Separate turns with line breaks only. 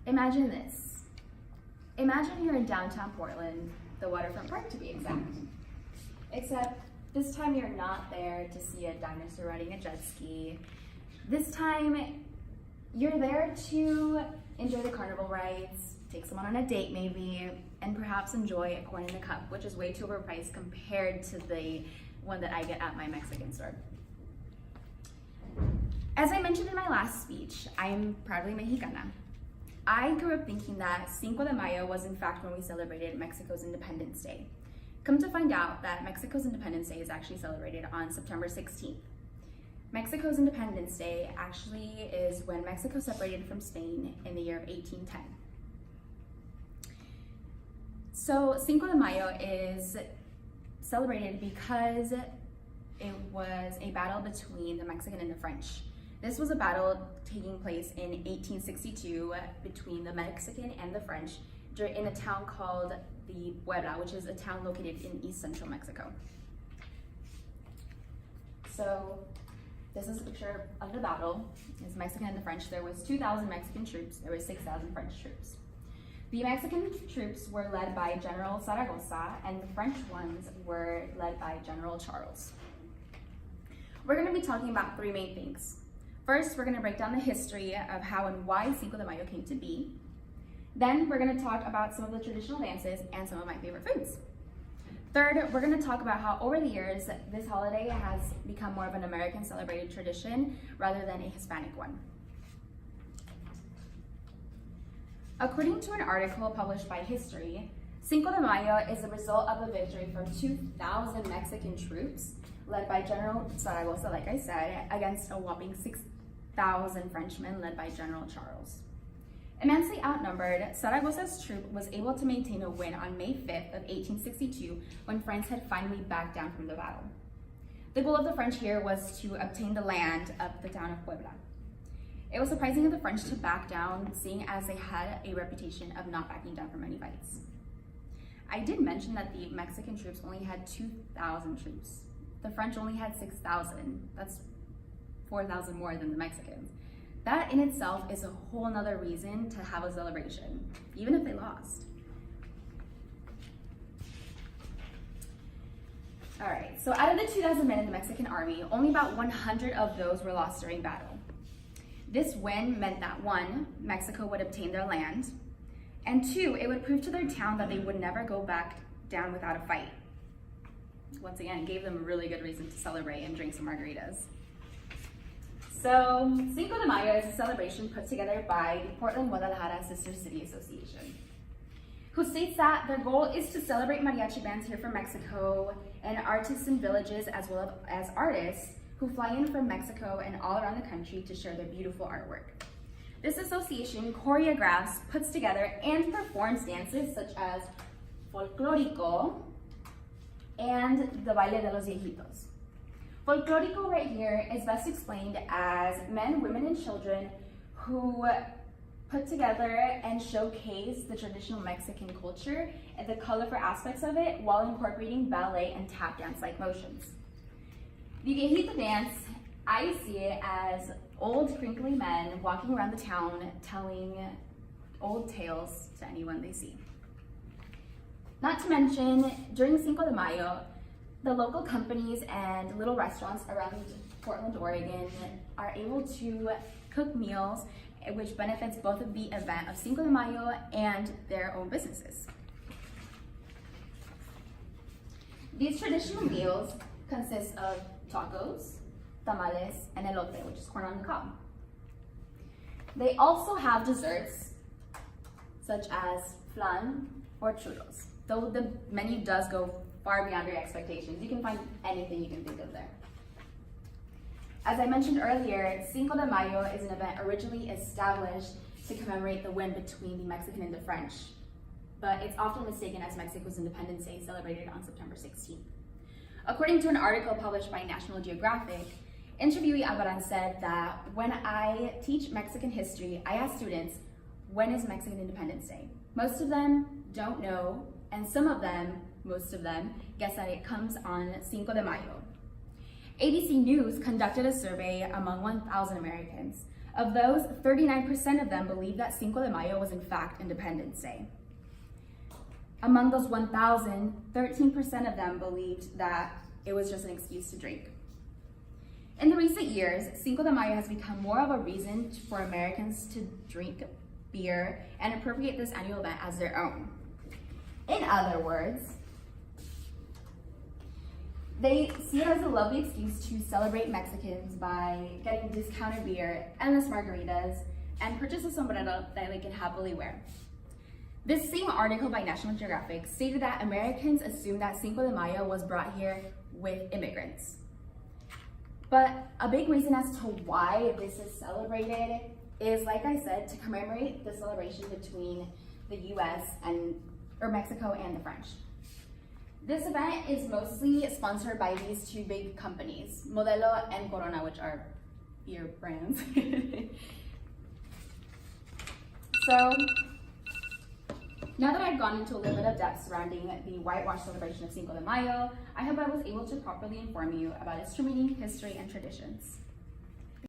Imagine this. Imagine you're in downtown Portland, the waterfront park to be exact. Except this time you're not there to see a dinosaur riding a jet ski. This time you're there to enjoy the carnival rides, take someone on a date maybe, and perhaps enjoy a corn in the cup, which is way too overpriced compared to the one that I get at my Mexican store. As I mentioned in my last speech, I am proudly Mexicana. I grew up thinking that Cinco de Mayo was in fact when we celebrated Mexico's Independence Day. Come to find out that Mexico's Independence Day is actually celebrated on September 16th. Mexico's Independence Day actually is when Mexico separated from Spain in the year of 1810. So Cinco de Mayo is celebrated because it was a battle between the Mexican and the French. This was a battle taking place in 1862 between the Mexican and the French in a town called the Puebla, which is a town located in East Central Mexico. So this is a picture of the battle. It's Mexican and the French. There was 2,000 Mexican troops. There was 6,000 French troops. The Mexican troops were led by General Zaragoza, and the French ones were led by General Charles. We're going to be talking about three main things. First, we're going to break down the history of how and why Cinco de Mayo came to be. Then, we're going to talk about some of the traditional dances and some of my favorite foods. Third, we're going to talk about how over the years, this holiday has become more of an American celebrated tradition rather than a Hispanic one. According to an article published by History, Cinco de Mayo is a result of the victory for 2,000 Mexican troops led by General Zaragoza, like I said, against a whopping 6,000 Frenchmen led by General Charles. Immensely outnumbered, Zaragoza's troop was able to maintain a win on May 5th of 1862 when France had finally backed down from the battle. The goal of the French here was to obtain the land of the town of Puebla. It was surprising of the French to back down, seeing as they had a reputation of not backing down from any fights. I did mention that the Mexican troops only had 2,000 troops. The French only had 6,000. That's 4,000 more than the Mexicans. That in itself is a whole nother reason to have a celebration, even if they lost. All right, so out of the 2,000 men in the Mexican army, only about 100 of those were lost during battle. This win meant that one, Mexico would obtain their land, and two, it would prove to their town that they would never go back down without a fight. Once again, it gave them a really good reason to celebrate and drink some margaritas. So, Cinco de Mayo is a celebration put together by the Portland Guadalajara Sister City Association, who states that their goal is to celebrate mariachi bands here from Mexico and artists in villages as well as artists who fly in from Mexico and all around the country to share their beautiful artwork. This association choreographs, puts together, and performs dances such as folclórico and the baile de los viejitos. Folclórico right here is best explained as men, women, and children who put together and showcase the traditional Mexican culture and the colorful aspects of it while incorporating ballet and tap dance-like motions. The viejito dance, I see it as old crinkly men walking around the town telling old tales to anyone they see. Not to mention, during Cinco de Mayo, the local companies and little restaurants around Portland, Oregon are able to cook meals which benefits both of the event of Cinco de Mayo and their own businesses. These traditional meals consist of tacos, tamales, and elote, which is corn on the cob. They also have desserts such as flan or churros. Though the menu does go far beyond your expectations, you can find anything you can think of there. As I mentioned earlier, Cinco de Mayo is an event originally established to commemorate the win between the Mexican and the French, but it's often mistaken as Mexico's Independence Day, celebrated on September 16th. According to an article published by National Geographic, interviewee Alvaran said that when I teach Mexican history, I ask students, when is Mexican Independence Day? Most of them don't know, and some of them, most of them, guess that it comes on Cinco de Mayo. ABC News conducted a survey among 1,000 Americans Of those, 39% of them believed that Cinco de Mayo was in fact Independence Day. Among those 1,000, 13% of them believed that it was just an excuse to drink. In the recent years, Cinco de Mayo has become more of a reason for Americans to drink beer and appropriate this annual event as their own. In other words, they see it as a lovely excuse to celebrate Mexicans by getting discounted beer, endless margaritas, and purchase a sombrero that they can happily wear. This same article by National Geographic stated that Americans assumed that Cinco de Mayo was brought here with immigrants. But a big reason as to why this is celebrated is, like I said, to commemorate the celebration between the US or Mexico and the French. This event is mostly sponsored by these two big companies, Modelo and Corona, which are beer brands. So, now that I've gone into a little bit of depth surrounding the whitewash celebration of Cinco de Mayo, I hope I was able to properly inform you about its true meaning, history, and traditions.